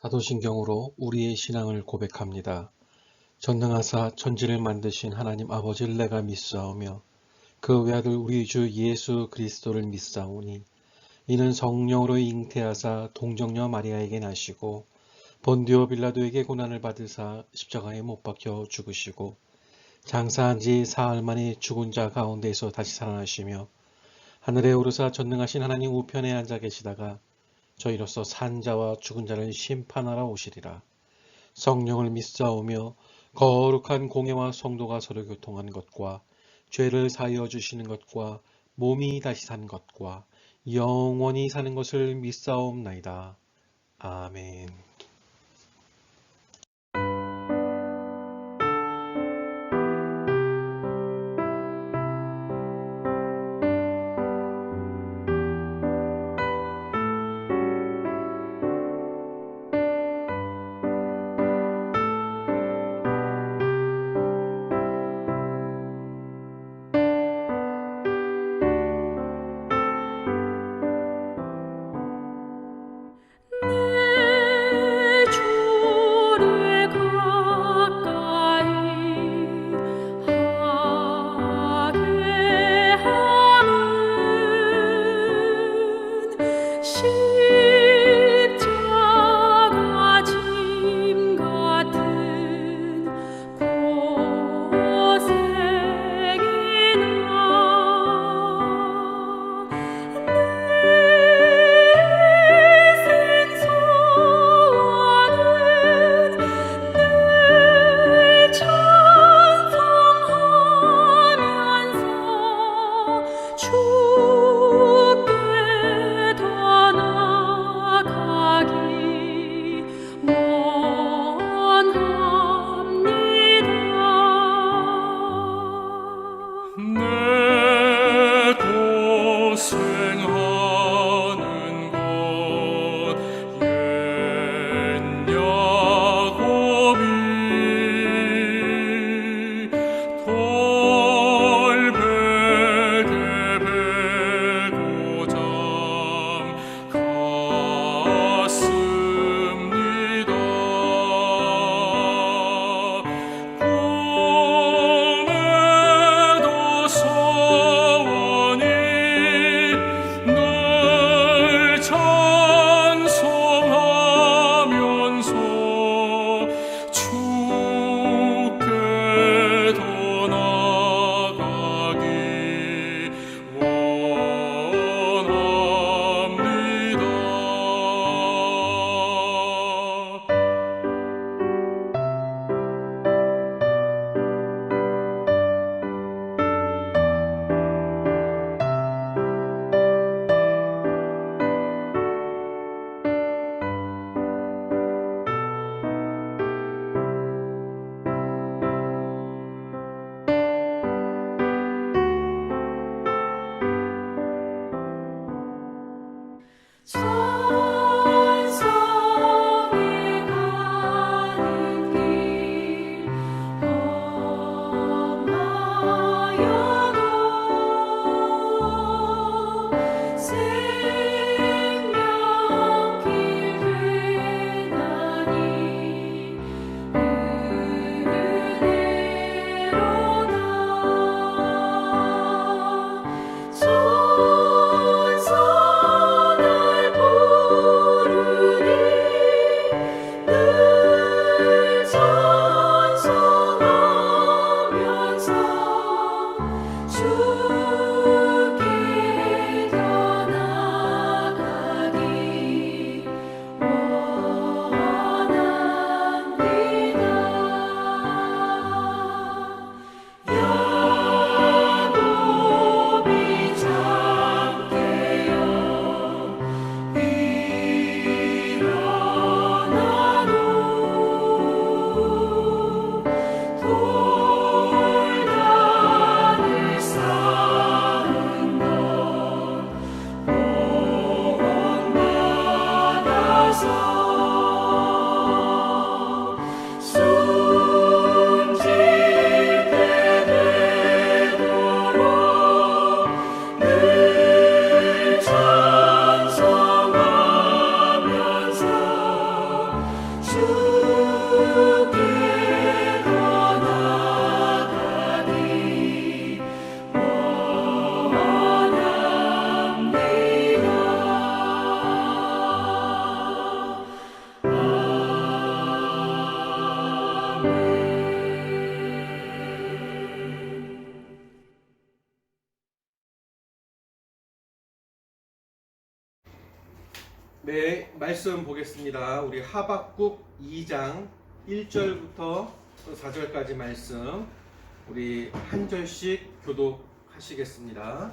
사도신경으로 우리의 신앙을 고백합니다. 전능하사 천지를 만드신 하나님 아버지를 내가 믿사오며 그 외아들 우리 주 예수 그리스도를 믿사오니 이는 성령으로 잉태하사 동정녀 마리아에게 나시고 본디오 빌라도에게 고난을 받으사 십자가에 못 박혀 죽으시고 장사한 지 사흘 만에 죽은 자 가운데에서 다시 살아나시며 하늘에 오르사 전능하신 하나님 우편에 앉아 계시다가 저희로서 산 자와 죽은 자를 심판하러 오시리라. 성령을 믿사오며 거룩한 공예와 성도가 서로 교통하는 것과 죄를 사하여 주시는 것과 몸이 다시 산 것과 영원히 사는 것을 믿사옵나이다. 아멘. 네, 말씀 보겠습니다. 우리 하박국 2장 1절부터 4절까지 말씀 우리 한 절씩 교독하시겠습니다.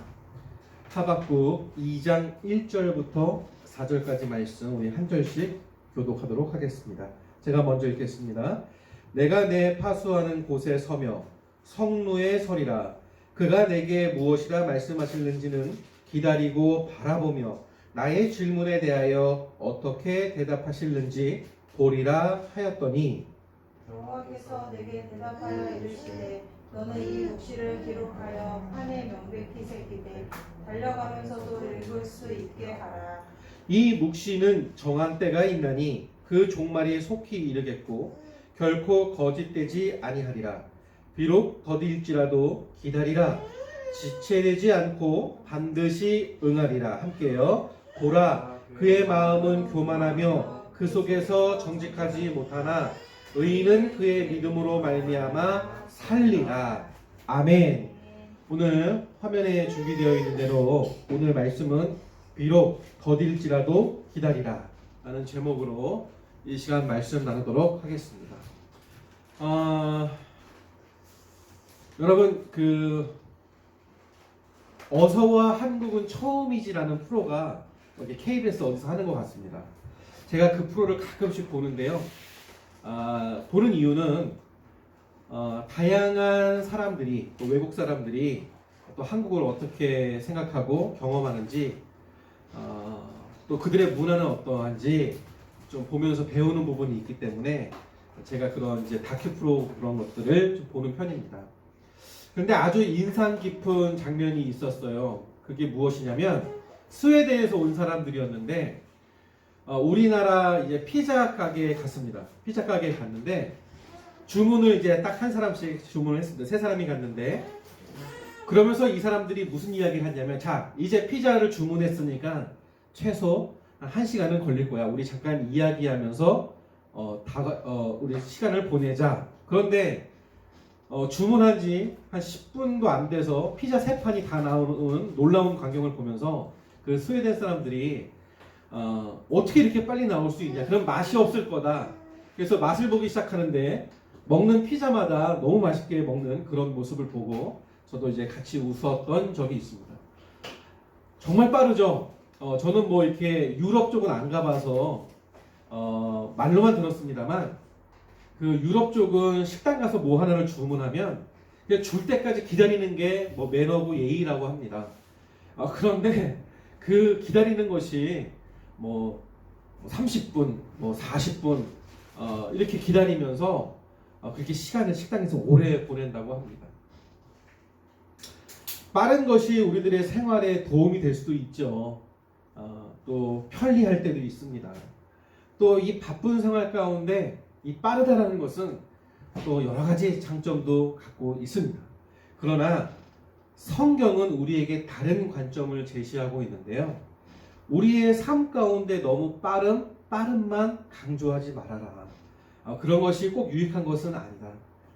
하박국 2장 1절부터 4절까지 말씀 우리 한 절씩 교독하도록 하겠습니다. 제가 먼저 읽겠습니다. 내가 내 파수하는 곳에 서며 성루에 서리라. 그가 내게 무엇이라 말씀하실는지는 기다리고 바라보며 나의 질문에 대하여 어떻게 대답하실는지 보리라 하였더니 여호와께서 내게 대답하여 이르시되 너는 이 묵시를 기록하여 판에 명백히 새기되 달려가면서도 읽을 수 있게 하라. 이 묵시는 정한 때가 있나니 그 종말이 속히 이르겠고 결코 거짓되지 아니하리라. 비록 더딜지라도 기다리라. 지체되지 않고 반드시 응하리라. 함께요. 보라, 그의 마음은 교만하며 그 속에서 정직하지 못하나 의인은 그의 믿음으로 말미암아 살리라. 아멘. 오늘 화면에 준비되어 있는 대로 오늘 말씀은 비록 더딜지라도 기다리라 라는 제목으로 이 시간 말씀 나누도록 하겠습니다. 여러분 어서와 한국은 처음이지라는 프로가 KBS 어디서 하는 것 같습니다. 제가 그 프로를 가끔씩 보는데요. 보는 이유는 다양한 사람들이 또 외국 사람들이 또 한국을 어떻게 생각하고 경험하는지 또 그들의 문화는 어떠한지 좀 보면서 배우는 부분이 있기 때문에 제가 그런 이제 다큐 프로 그런 것들을 좀 보는 편입니다. 그런데 아주 인상 깊은 장면이 있었어요. 그게 무엇이냐면 스웨덴에서 온 사람들이었는데 우리나라 이제 피자 가게에 갔습니다. 피자 가게에 갔는데 주문을 이제 딱 한 사람씩 주문을 했습니다. 세 사람이 갔는데 그러면서 이 사람들이 무슨 이야기를 하냐면 자 이제 피자를 주문했으니까 최소 한 1시간은 걸릴 거야. 우리 잠깐 이야기하면서 우리 시간을 보내자. 그런데 주문한 지 한 10분도 안 돼서 피자 3판이 다 나오는 놀라운 광경을 보면서 그 스웨덴 사람들이 어떻게 이렇게 빨리 나올 수 있냐. 그럼 맛이 없을 거다. 그래서 맛을 보기 시작하는데 먹는 피자마다 너무 맛있게 먹는 그런 모습을 보고 저도 이제 같이 웃었던 적이 있습니다. 정말 빠르죠. 저는 뭐 이렇게 유럽 쪽은 안 가봐서 말로만 들었습니다만 그 유럽 쪽은 식당 가서 뭐 하나를 주문하면 그냥 줄 때까지 기다리는 게 뭐 매너고 예의라고 합니다. 그런데 그 기다리는 것이 뭐 30분, 뭐 40분 이렇게 기다리면서 그렇게 시간을 식당에서 오래 보낸다고 합니다. 빠른 것이 우리들의 생활에 도움이 될 수도 있죠. 또 편리할 때도 있습니다. 또 이 바쁜 생활 가운데 이 빠르다라는 것은 또 여러 가지 장점도 갖고 있습니다. 그러나 성경은 우리에게 다른 관점을 제시하고 있는데요. 우리의 삶 가운데 너무 빠름만 강조하지 말아라. 그런 것이 꼭 유익한 것은 아니다.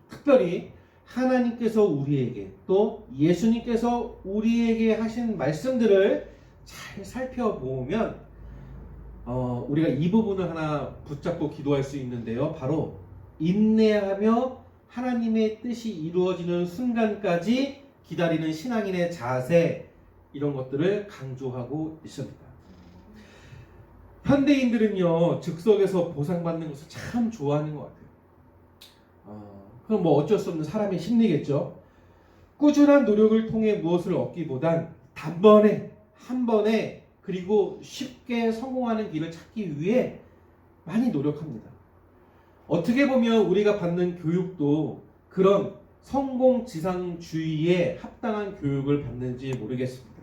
특별히 하나님께서 우리에게 또 예수님께서 우리에게 하신 말씀들을 잘 살펴보면 우리가 이 부분을 하나 붙잡고 기도할 수 있는데요. 바로 인내하며 하나님의 뜻이 이루어지는 순간까지 기다리는 신앙인의 자세 이런 것들을 강조하고 있습니다. 현대인들은요 즉석에서 보상받는 것을 참 좋아하는 것 같아요. 그럼 뭐 어쩔 수 없는 사람의 심리겠죠. 꾸준한 노력을 통해 무엇을 얻기보단 단번에 한 번에 그리고 쉽게 성공하는 길을 찾기 위해 많이 노력합니다. 어떻게 보면 우리가 받는 교육도 그런 성공지상주의에 합당한 교육을 받는지 모르겠습니다.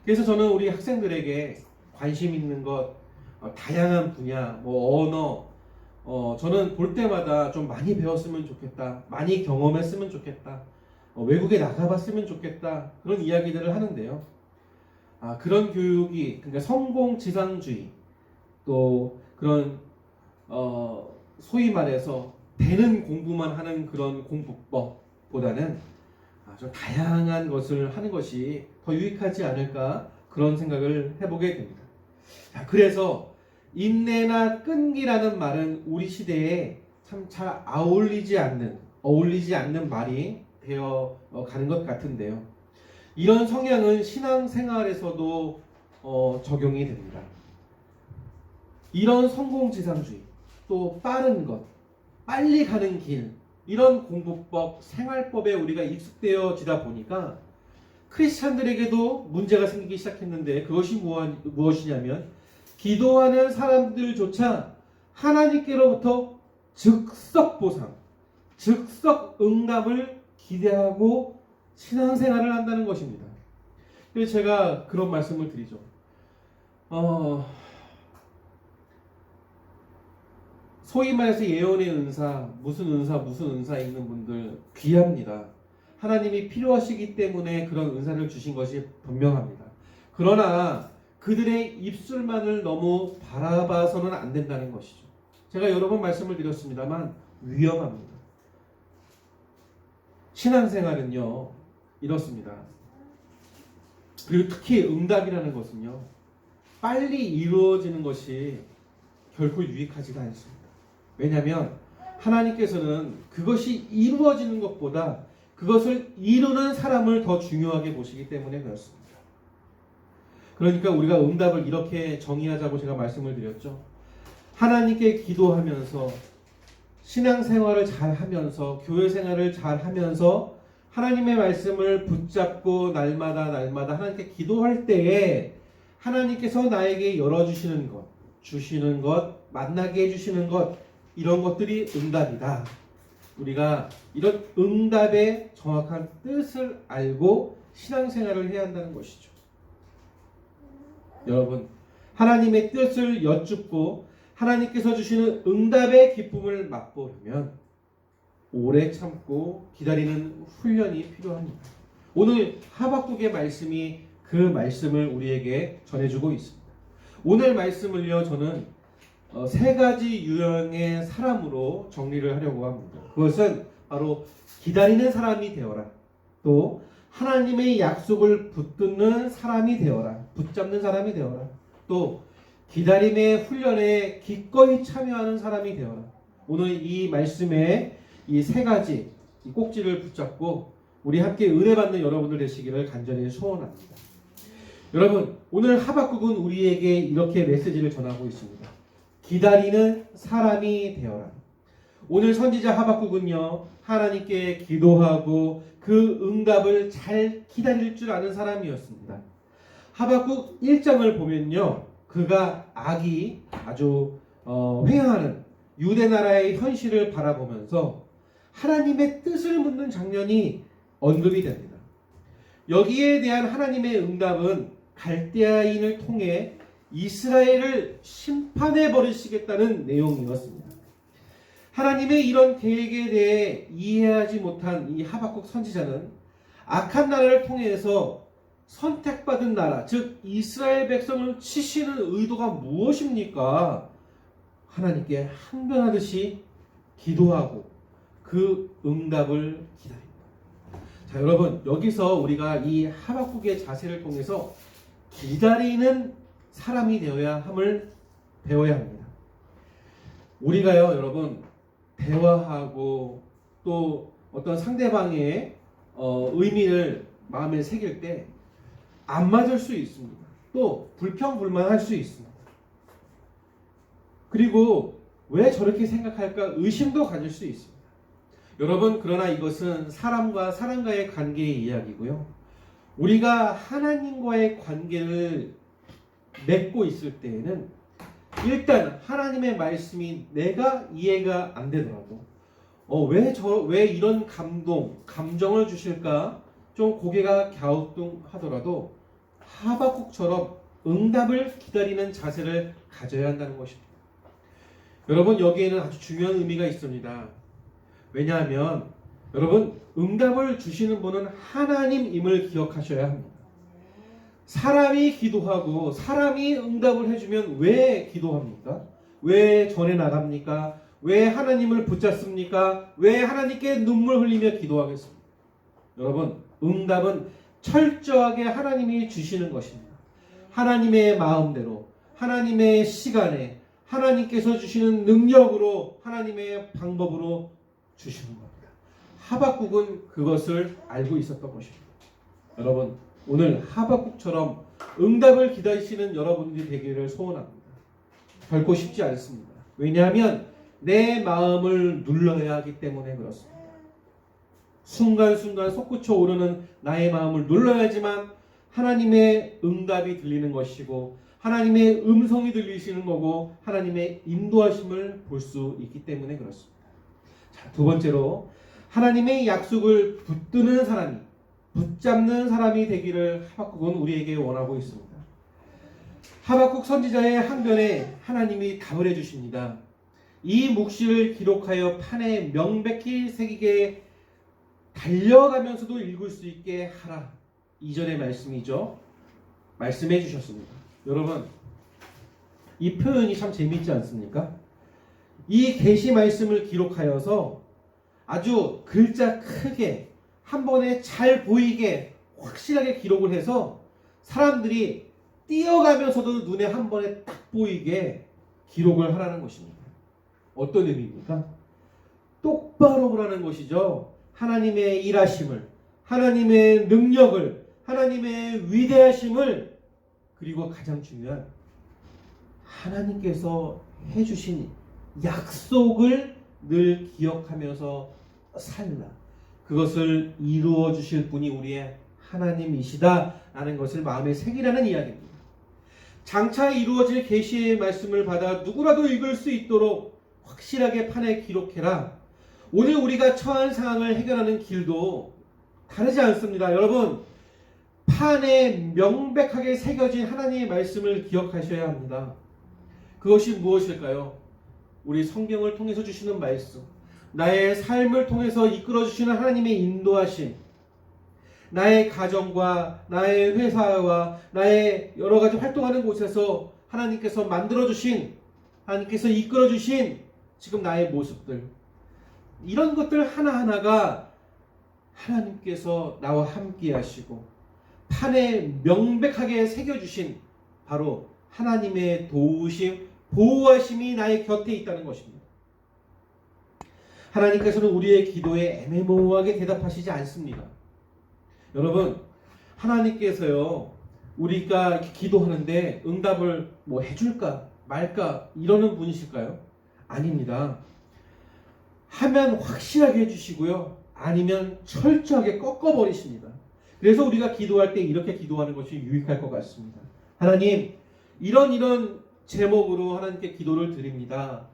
그래서 저는 우리 학생들에게 관심 있는 것, 다양한 분야, 뭐 언어, 저는 볼 때마다 좀 많이 배웠으면 좋겠다, 많이 경험했으면 좋겠다, 외국에 나가봤으면 좋겠다 그런 이야기들을 하는데요. 그런 교육이 그러니까 성공지상주의 또 그런 소위 말해서 되는 공부만 하는 그런 공부법보다는 좀 다양한 것을 하는 것이 더 유익하지 않을까 그런 생각을 해보게 됩니다. 자, 그래서 인내나 끈기라는 말은 우리 시대에 참 잘 어울리지 않는 말이 되어 가는 것 같은데요. 이런 성향은 신앙생활에서도 적용이 됩니다. 이런 성공지상주의, 또 빠른 것, 빨리 가는 길, 이런 공부법, 생활법에 우리가 익숙되어지다 보니까 크리스찬들에게도 문제가 생기기 시작했는데, 그것이 무엇이냐면 기도하는 사람들조차 하나님께로부터 즉석 보상, 즉석 응답을 기대하고 신앙생활을 한다는 것입니다. 그래서 제가 그런 말씀을 드리죠. 소위 말해서 예언의 은사, 무슨 은사 있는 분들 귀합니다. 하나님이 필요하시기 때문에 그런 은사를 주신 것이 분명합니다. 그러나 그들의 입술만을 너무 바라봐서는 안 된다는 것이죠. 제가 여러 번 말씀을 드렸습니다만 위험합니다. 신앙생활은요, 이렇습니다. 그리고 특히 응답이라는 것은요, 빨리 이루어지는 것이 결코 유익하지가 않습니다. 왜냐하면 하나님께서는 그것이 이루어지는 것보다 그것을 이루는 사람을 더 중요하게 보시기 때문에 그렇습니다. 그러니까 우리가 응답을 이렇게 정의하자고 제가 말씀을 드렸죠. 하나님께 기도하면서 신앙생활을 잘 하면서 교회 생활을 잘 하면서 하나님의 말씀을 붙잡고 날마다 하나님께 기도할 때에 하나님께서 나에게 열어주시는 것, 주시는 것, 만나게 해주시는 것, 이런 것들이 응답이다. 우리가 이런 응답의 정확한 뜻을 알고 신앙생활을 해야 한다는 것이죠. 여러분, 하나님의 뜻을 여쭙고 하나님께서 주시는 응답의 기쁨을 맛보려면 오래 참고 기다리는 훈련이 필요합니다. 오늘 하박국의 말씀이 그 말씀을 우리에게 전해주고 있습니다. 오늘 말씀을요, 저는 세 가지 유형의 사람으로 정리를 하려고 합니다. 그것은 바로 기다리는 사람이 되어라, 또 하나님의 약속을 붙드는 사람이 되어라, 붙잡는 사람이 되어라, 또 기다림의 훈련에 기꺼이 참여하는 사람이 되어라. 오늘 이 말씀에 이 세 가지 이 꼭지를 붙잡고 우리 함께 은혜 받는 여러분들 되시기를 간절히 소원합니다. 여러분, 오늘 하박국은 우리에게 이렇게 메시지를 전하고 있습니다. 기다리는 사람이 되어라. 오늘 선지자 하박국은요, 하나님께 기도하고 그 응답을 잘 기다릴 줄 아는 사람이었습니다. 하박국 1장을 보면요, 그가 악이 아주 횡행하는 유대 나라의 현실을 바라보면서 하나님의 뜻을 묻는 장면이 언급이 됩니다. 여기에 대한 하나님의 응답은 갈대아인을 통해 이스라엘을 심판해 버리시겠다는 내용이었습니다. 하나님의 이런 계획에 대해 이해하지 못한 이 하박국 선지자는 악한 나라를 통해서 선택받은 나라, 즉 이스라엘 백성을 치시는 의도가 무엇입니까? 하나님께 항변하듯이 기도하고 그 응답을 기다립니다. 자, 여러분, 여기서 우리가 이 하박국의 자세를 통해서 기다리는 사람이 되어야 함을 배워야 합니다. 우리가요, 여러분, 대화하고 또 어떤 상대방의 의미를 마음에 새길 때 안 맞을 수 있습니다. 또 불평불만할 수 있습니다. 그리고 왜 저렇게 생각할까 의심도 가질 수 있습니다. 여러분, 그러나 이것은 사람과 사람과의 관계의 이야기고요. 우리가 하나님과의 관계를 맺고 있을 때에는 일단 하나님의 말씀이 내가 이해가 안 되더라도 왜 이런 감정을 주실까 좀 고개가 갸우뚱하더라도 하박국처럼 응답을 기다리는 자세를 가져야 한다는 것입니다. 여러분, 여기에는 아주 중요한 의미가 있습니다. 왜냐하면 여러분, 응답을 주시는 분은 하나님임을 기억하셔야 합니다. 사람이 기도하고 사람이 응답을 해주면 왜 기도합니까? 왜 전해 나갑니까? 왜 하나님을 붙잡습니까? 왜 하나님께 눈물 흘리며 기도하겠습니까? 여러분, 응답은 철저하게 하나님이 주시는 것입니다. 하나님의 마음대로, 하나님의 시간에 하나님께서 주시는 능력으로 하나님의 방법으로 주시는 겁니다. 하박국은 그것을 알고 있었던 것입니다. 여러분, 오늘 하박국처럼 응답을 기다리시는 여러분들이 되기를 소원합니다. 결코 쉽지 않습니다. 왜냐하면 내 마음을 눌러야 하기 때문에 그렇습니다. 순간순간 솟구쳐 오르는 나의 마음을 눌러야지만 하나님의 응답이 들리는 것이고 하나님의 음성이 들리시는 거고 하나님의 인도하심을 볼 수 있기 때문에 그렇습니다. 자, 두 번째로 하나님의 약속을 붙드는 사람이, 붙잡는 사람이 되기를 하박국은 우리에게 원하고 있습니다. 하박국 선지자의 항변에 하나님이 답을 해주십니다. 이 묵시를 기록하여 판에 명백히 새기게 달려가면서도 읽을 수 있게 하라. 이전의 말씀이죠. 말씀해 주셨습니다. 여러분, 이 표현이 참 재미있지 않습니까? 이 계시 말씀을 기록하여서 아주 글자 크게 한 번에 잘 보이게 확실하게 기록을 해서 사람들이 뛰어가면서도 눈에 한 번에 딱 보이게 기록을 하라는 것입니다. 어떤 의미입니까? 똑바로 보라는 것이죠. 하나님의 일하심을, 하나님의 능력을, 하나님의 위대하심을, 그리고 가장 중요한 하나님께서 해주신 약속을 늘 기억하면서 살라. 그것을 이루어 주실 분이 우리의 하나님이시다라는 것을 마음에 새기라는 이야기입니다. 장차 이루어질 계시의 말씀을 받아 누구라도 읽을 수 있도록 확실하게 판에 기록해라. 오늘 우리가 처한 상황을 해결하는 길도 다르지 않습니다. 여러분, 판에 명백하게 새겨진 하나님의 말씀을 기억하셔야 합니다. 그것이 무엇일까요? 우리 성경을 통해서 주시는 말씀, 나의 삶을 통해서 이끌어 주시는 하나님의 인도하심, 나의 가정과 나의 회사와 나의 여러 가지 활동하는 곳에서 하나님께서 만들어 주신, 하나님께서 이끌어 주신 지금 나의 모습들, 이런 것들 하나하나가 하나님께서 나와 함께 하시고 판에 명백하게 새겨주신 바로 하나님의 도우심, 보호하심이 나의 곁에 있다는 것입니다. 하나님께서는 우리의 기도에 애매모호하게 대답하시지 않습니다. 여러분, 하나님께서요, 우리가 이렇게 기도하는데 응답을 뭐 해줄까 말까 이러는 분이실까요? 아닙니다. 하면 확실하게 해주시고요, 아니면 철저하게 꺾어버리십니다. 그래서 우리가 기도할 때 이렇게 기도하는 것이 유익할 것 같습니다. 하나님, 이런 제목으로 하나님께 기도를 드립니다.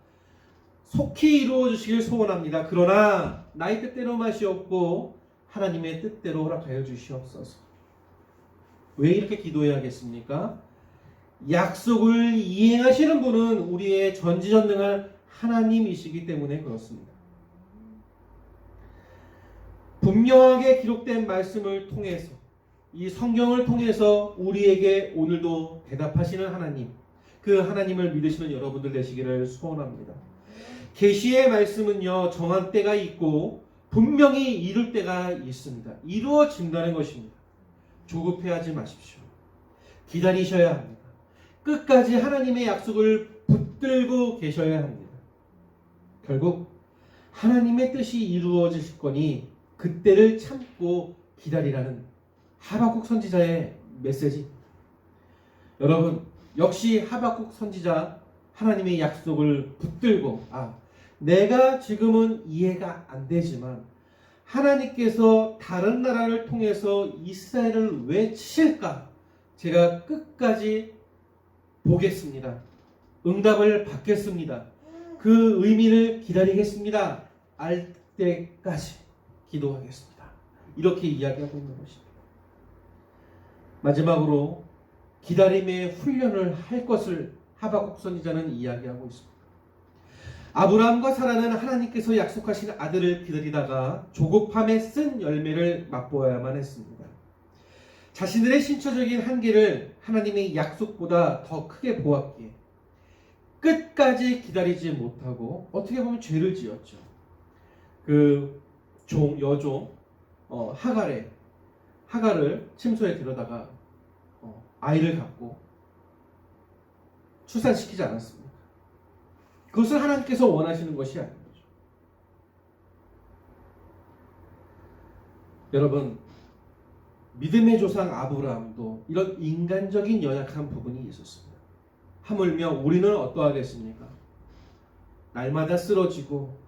속히 이루어 주시길 소원합니다. 그러나 나의 뜻대로 마시옵고 하나님의 뜻대로 허락하여 주시옵소서. 왜 이렇게 기도해야겠습니까? 약속을 이행하시는 분은 우리의 전지전능한 하나님이시기 때문에 그렇습니다. 분명하게 기록된 말씀을 통해서, 이 성경을 통해서 우리에게 오늘도 대답하시는 하나님, 그 하나님을 믿으시는 여러분들 되시기를 소원합니다. 계시의 말씀은요, 정한 때가 있고 분명히 이룰 때가 있습니다. 이루어진다는 것입니다. 조급해하지 마십시오. 기다리셔야 합니다. 끝까지 하나님의 약속을 붙들고 계셔야 합니다. 결국 하나님의 뜻이 이루어질 거니 그때를 참고 기다리라는 하박국 선지자의 메시지입니다. 여러분, 역시 하박국 선지자 하나님의 약속을 붙들고, 내가 지금은 이해가 안 되지만 하나님께서 다른 나라를 통해서 이스라엘을 왜 치실까? 제가 끝까지 보겠습니다. 응답을 받겠습니다. 그 의미를 기다리겠습니다. 알 때까지 기도하겠습니다. 이렇게 이야기하고 있는 것입니다. 마지막으로 기다림의 훈련을 할 것을 하박국 선지자는 이야기하고 있습니다. 아브라함과 사라는 하나님께서 약속하신 아들을 기다리다가 조급함에 쓴 열매를 맛보아야만 했습니다. 자신들의 신처적인 한계를 하나님의 약속보다 더 크게 보았기에 끝까지 기다리지 못하고 어떻게 보면 죄를 지었죠. 그 여종 하갈을 침소에 들여다가 아이를 갖고 출산시키지 않았습니까? 그것을 하나님께서 원하시는 것이 아닌 거죠. 여러분, 믿음의 조상 아브라함도 이런 인간적인 연약한 부분이 있었습니다. 하물며 우리는 어떠하겠습니까? 날마다 쓰러지고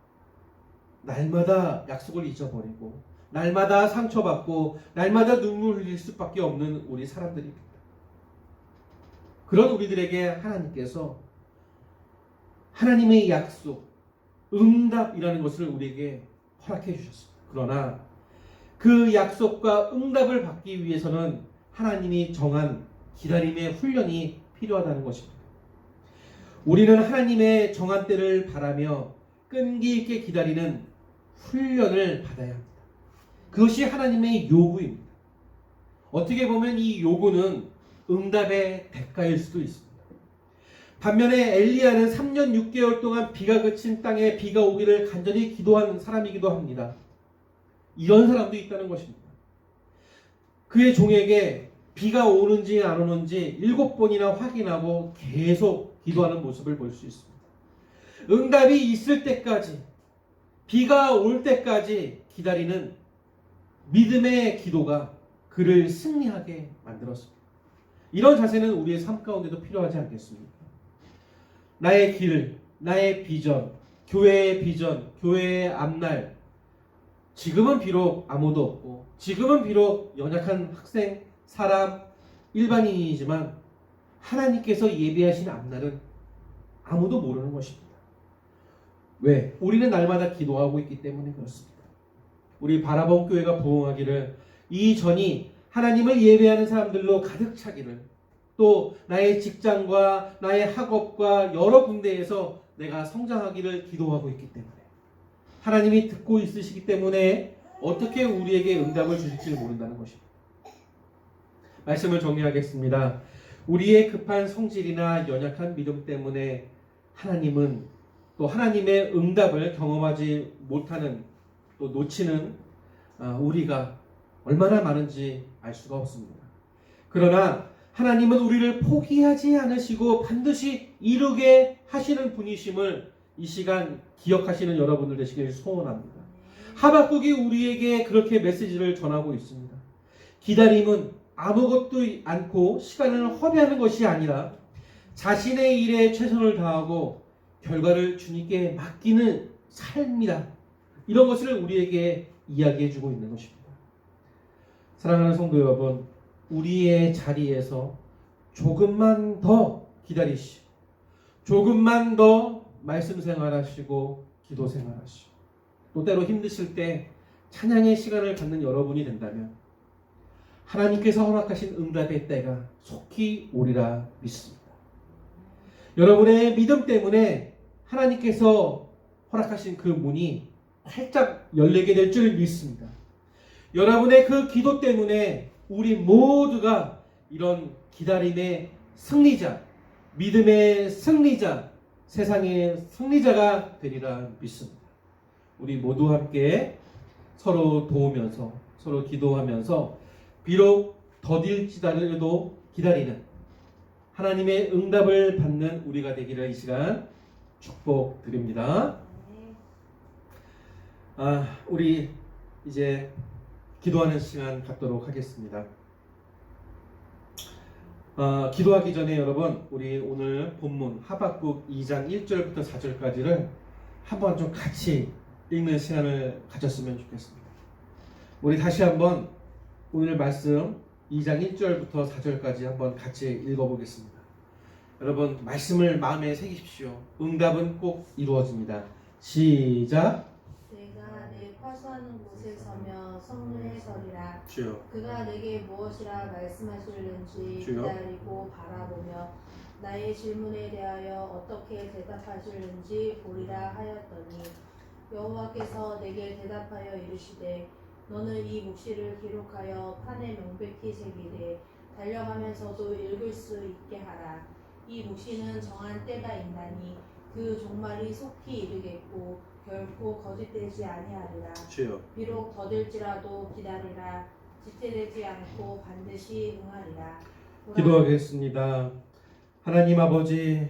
날마다 약속을 잊어버리고 날마다 상처받고 날마다 눈물 흘릴 수밖에 없는 우리 사람들입니다. 그런 우리들에게 하나님께서 하나님의 약속, 응답이라는 것을 우리에게 허락해 주셨습니다. 그러나 그 약속과 응답을 받기 위해서는 하나님이 정한 기다림의 훈련이 필요하다는 것입니다. 우리는 하나님의 정한 때를 바라며 끈기 있게 기다리는 훈련을 받아야 합니다. 그것이 하나님의 요구입니다. 어떻게 보면 이 요구는 응답의 대가일 수도 있습니다. 반면에 엘리야는 3년 6개월 동안 비가 그친 땅에 비가 오기를 간절히 기도한 사람이기도 합니다. 이런 사람도 있다는 것입니다. 그의 종에게 비가 오는지 안 오는지 7번이나 확인하고 계속 기도하는 모습을 볼 수 있습니다. 응답이 있을 때까지, 비가 올 때까지 기다리는 믿음의 기도가 그를 승리하게 만들었습니다. 이런 자세는 우리의 삶 가운데도 필요하지 않겠습니까? 나의 길, 나의 비전, 교회의 비전, 교회의 앞날, 지금은 비록 아무도 없고 지금은 비록 연약한 학생, 사람, 일반인이지만 하나님께서 예비하신 앞날은 아무도 모르는 것입니다. 왜? 우리는 날마다 기도하고 있기 때문에 그렇습니다. 우리 바라본 교회가 부흥하기를, 이 전이 하나님을 예배하는 사람들로 가득 차기를, 또 나의 직장과 나의 학업과 여러 군데에서 내가 성장하기를 기도하고 있기 때문에, 하나님이 듣고 있으시기 때문에 어떻게 우리에게 응답을 주실지 모른다는 것입니다. 말씀을 정리하겠습니다. 우리의 급한 성질이나 연약한 믿음 때문에 하나님은 또 하나님의 응답을 경험하지 못하는, 또 놓치는 우리가 얼마나 많은지 알 수가 없습니다. 그러나 하나님은 우리를 포기하지 않으시고 반드시 이루게 하시는 분이심을 이 시간 기억하시는 여러분들 되시길 소원합니다. 하박국이 우리에게 그렇게 메시지를 전하고 있습니다. 기다림은 아무것도 않고 시간을 허비하는 것이 아니라 자신의 일에 최선을 다하고 결과를 주님께 맡기는 삶이다. 이런 것을 우리에게 이야기해 주고 있는 것입니다. 사랑하는 성도 여러분, 우리의 자리에서 조금만 더 기다리시고 조금만 더 말씀 생활하시고 기도 생활하시고, 또 때로 힘드실 때 찬양의 시간을 갖는 여러분이 된다면 하나님께서 허락하신 응답의 때가 속히 오리라 믿습니다. 여러분의 믿음 때문에 하나님께서 허락하신 그 문이 활짝 열리게 될 줄 믿습니다. 여러분의 그 기도 때문에 우리 모두가 이런 기다림의 승리자, 믿음의 승리자, 세상의 승리자가 되리라 믿습니다. 우리 모두 함께 서로 도우면서, 서로 기도하면서 비록 더딜지라도 기다리는 하나님의 응답을 받는 우리가 되기를 이 시간 축복드립니다. 우리 이제 기도하는 시간 갖도록 하겠습니다. 기도하기 전에 여러분, 우리 오늘 본문 하박국 2장 1절부터 4절까지를 한번 좀 같이 읽는 시간을 가졌으면 좋겠습니다. 우리 다시 한번 오늘 말씀 2장 1절부터 4절까지 한번 같이 읽어보겠습니다. 여러분, 말씀을 마음에 새기십시오. 응답은 꼭 이루어집니다. 시작. 내가 내 파수하는 곳에 서며 성문에 서리라. 주여. 그가 내게 무엇이라 말씀하실는지 주여. 기다리고 바라보며 나의 질문에 대하여 어떻게 대답하실는지 보리라 하였더니, 여호와께서 내게 대답하여 이르시되, 너는 이 묵시를 기록하여 판에 명백히 새기되 달려가면서도 읽을 수 있게 하라. 이 묵시는 정한 때가 있나니 그 종말이 속히 이르겠고 결코 거짓되지 아니하리라. 주여. 비록 더딜지라도 기다리라. 지체되지 않고 반드시 응하리라. 기도하겠습니다. 하나님 아버지,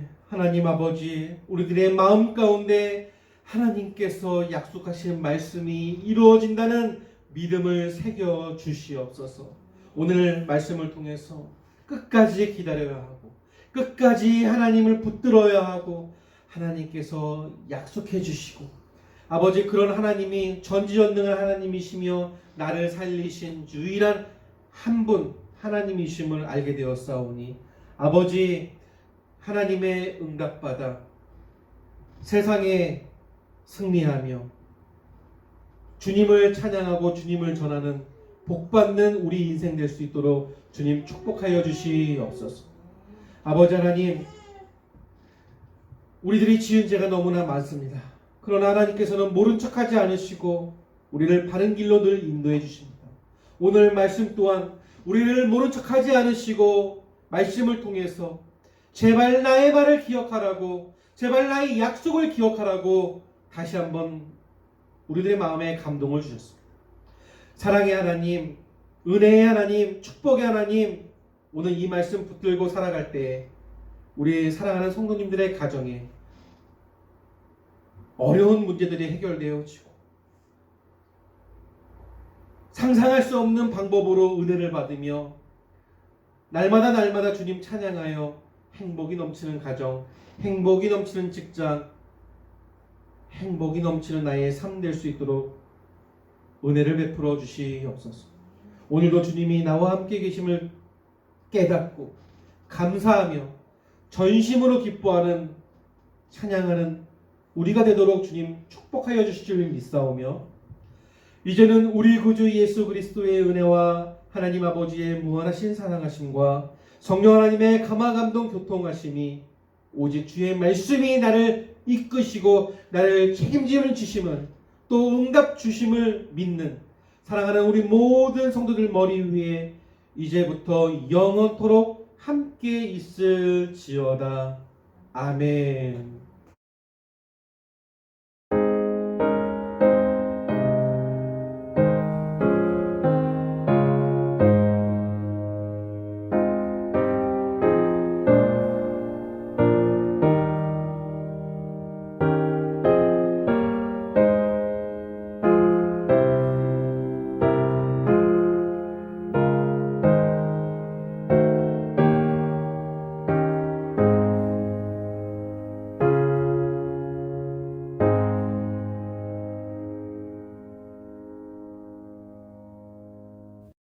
우리들의 마음 가운데 하나님께서 약속하신 말씀이 이루어진다는 믿음을 새겨 주시옵소서. 오늘 말씀을 통해서 끝까지 기다려야 하고, 끝까지 하나님을 붙들어야 하고, 하나님께서 약속해 주시고, 아버지, 그런 하나님이 전지전능한 하나님이시며 나를 살리신 유일한 한 분 하나님이심을 알게 되었사오니, 아버지, 하나님의 응답받아 세상에 승리하며 주님을 찬양하고 주님을 전하는 복받는 우리 인생 될 수 있도록 주님 축복하여 주시옵소서. 아버지 하나님, 우리들이 지은 죄가 너무나 많습니다. 그러나 하나님께서는 모른 척하지 않으시고 우리를 바른 길로 늘 인도해 주십니다. 오늘 말씀 또한 우리를 모른 척하지 않으시고 말씀을 통해서 제발 나의 말을 기억하라고, 제발 나의 약속을 기억하라고 다시 한번 우리들의 마음에 감동을 주셨습니다. 사랑의 하나님, 은혜의 하나님, 축복의 하나님, 오늘 이 말씀 붙들고 살아갈 때 우리 사랑하는 성도님들의 가정에 어려운 문제들이 해결되어지고 상상할 수 없는 방법으로 은혜를 받으며 날마다 주님 찬양하여 행복이 넘치는 가정, 행복이 넘치는 직장, 행복이 넘치는 나의 삶 될 수 있도록 은혜를 베풀어 주시옵소서. 오늘도 주님이 나와 함께 계심을 깨닫고 감사하며 전심으로 기뻐하는, 찬양하는 우리가 되도록 주님 축복하여 주실 줄 믿사오며, 이제는 우리 구주 예수 그리스도의 은혜와 하나님 아버지의 무한하신 사랑하심과 성령 하나님의 감화 감동 교통하심이 오직 주의 말씀이 나를 이끄시고 나를 책임짐을 주심을, 또 응답 주심을 믿는 사랑하는 우리 모든 성도들 머리 위에 이제부터 영원토록 함께 있을지어다. 아멘.